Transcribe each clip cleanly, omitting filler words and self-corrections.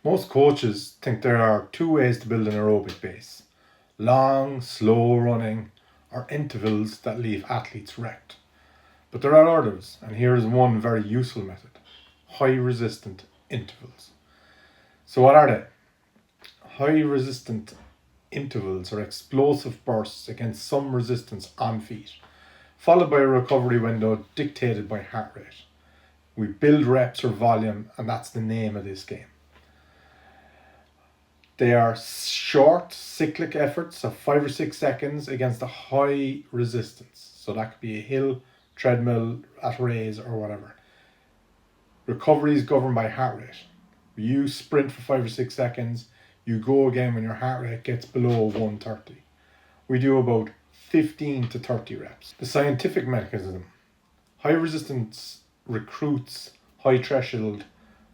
Most coaches think there are two ways to build an aerobic base: long, slow running, or intervals that leave athletes wrecked. But there are others, and here is one very useful method: high resistant intervals. So, what are they? High resistant intervals are explosive bursts against some resistance on feet, followed by a recovery window dictated by heart rate. We build reps or volume, and that's the name of this game. They are short cyclic efforts of 5 or 6 seconds against a high resistance. So that could be a hill, treadmill, at raise, or whatever. Recovery is governed by heart rate. You sprint for 5 or 6 seconds, you go again when your heart rate gets below 130. We do about 15 to 30 reps. The scientific mechanism: high resistance recruits high threshold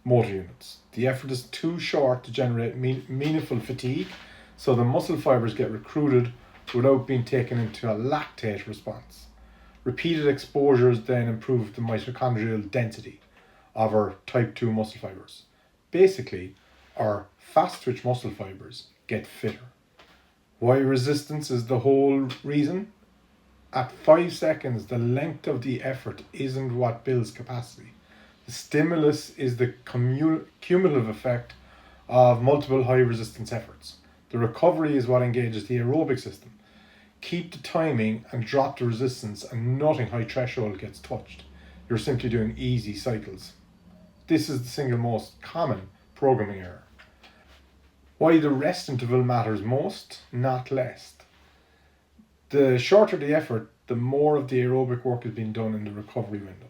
motor units. The effort is too short to generate meaningful fatigue, so the muscle fibres get recruited without being taken into a lactate response. Repeated exposures then improve the mitochondrial density of our type 2 muscle fibres. Basically, our fast twitch muscle fibres get fitter. Why resistance is the whole reason? At 5 seconds, the length of the effort isn't what builds capacity. The stimulus is the cumulative effect of multiple high resistance efforts. The recovery is what engages the aerobic system. Keep the timing and drop the resistance, and nothing high threshold gets touched. You're simply doing easy cycles. This is the single most common programming error. Why the rest interval matters most, not less. The shorter the effort, the more of the aerobic work is being done in the recovery window.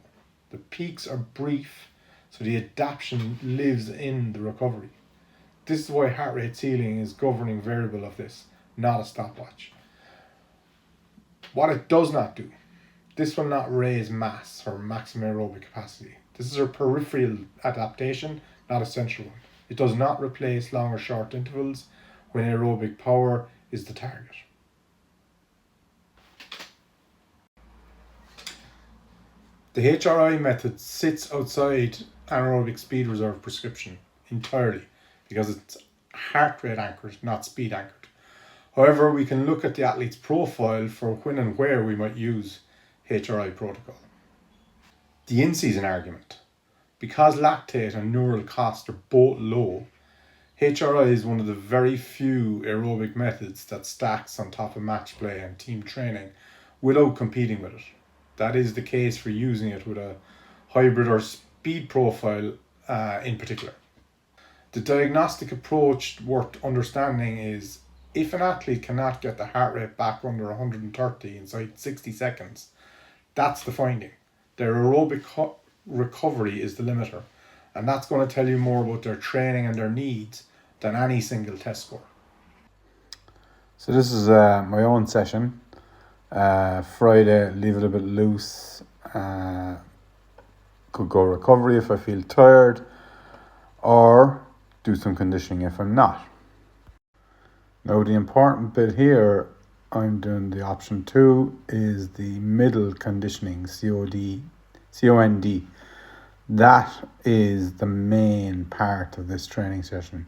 The peaks are brief, so the adaptation lives in the recovery. This is why heart rate ceiling is governing variable of this, not a stopwatch. What it does not do: this will not raise mass or maximum aerobic capacity. This is a peripheral adaptation, not a central one. It does not replace long or short intervals when aerobic power is the target. The HRI method sits outside anaerobic speed reserve prescription entirely because it's heart rate anchored, not speed anchored. However, we can look at the athlete's profile for when and where we might use HRI protocol. The in-season argument: because lactate and neural cost are both low, HRI is one of the very few aerobic methods that stacks on top of match play and team training without competing with it. That is the case for using it with a hybrid or speed profile in particular. The diagnostic approach worth understanding is, if an athlete cannot get the heart rate back under 130 inside 60 seconds, that's the finding. Their aerobic recovery is the limiter, and that's going to tell you more about their training and their needs than any single test score. So this is my own session. Friday, leave it a bit loose. Could go recovery if I feel tired, or do some conditioning if I'm not. Now the important bit here, I'm doing the option 2, is the middle conditioning, COND. That is the main part of this training session,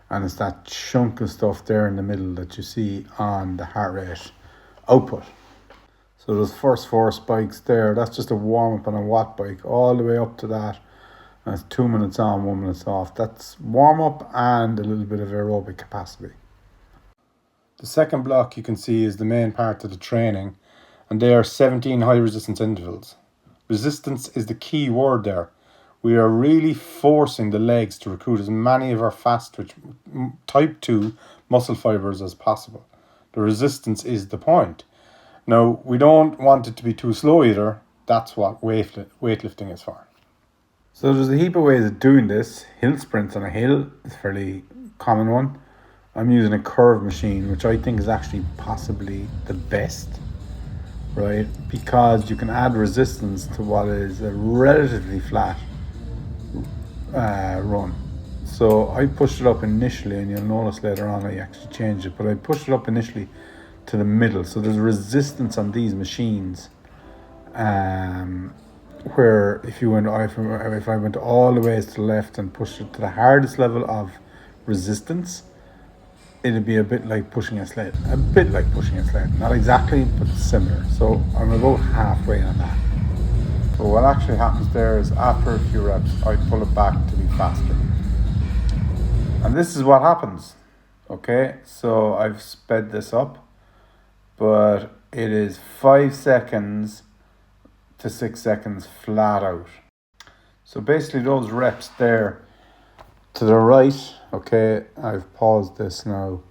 and it's that chunk of stuff there in the middle that you see on the heart rate output. So those first 4 spikes there, that's just a warm up on a watt bike, all the way up to that. And it's 2 minutes on, 1 minute off. That's warm up and a little bit of aerobic capacity. The second block you can see is the main part of the training, and they are 17 high resistance intervals. Resistance is the key word there. We are really forcing the legs to recruit as many of our fast twitch type 2 muscle fibres as possible. The resistance is the point. Now, we don't want it to be too slow either. That's what weightlifting is for. So there's a heap of ways of doing this. Hill sprints on a hill is a fairly common one. I'm using a curve machine, which I think is actually possibly the best, right? Because you can add resistance to what is a relatively flat run. So I pushed it up initially, and you'll notice later on I actually changed it, but I pushed it up initially to the middle. So there's resistance on these machines, where if I went all the ways to the left and pushed it to the hardest level of resistance, it'd be a bit like pushing a sled. A bit like pushing a sled. Not exactly, but similar. So I'm about halfway on that. But what actually happens there is after a few reps, I pull it back to be faster. And this is what happens. Okay, so I've sped this up, but it is 5 seconds to 6 seconds flat out. So basically those reps there to the right, okay, I've paused this now,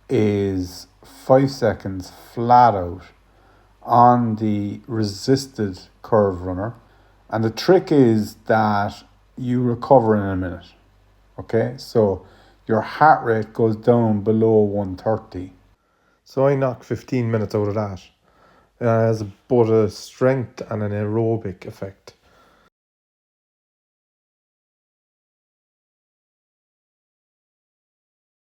is 5 seconds flat out on the resisted curve runner. And the trick is that you recover in a minute. Okay, so your heart rate goes down below 130. So I knock 15 minutes out of that. It has both a strength and an aerobic effect.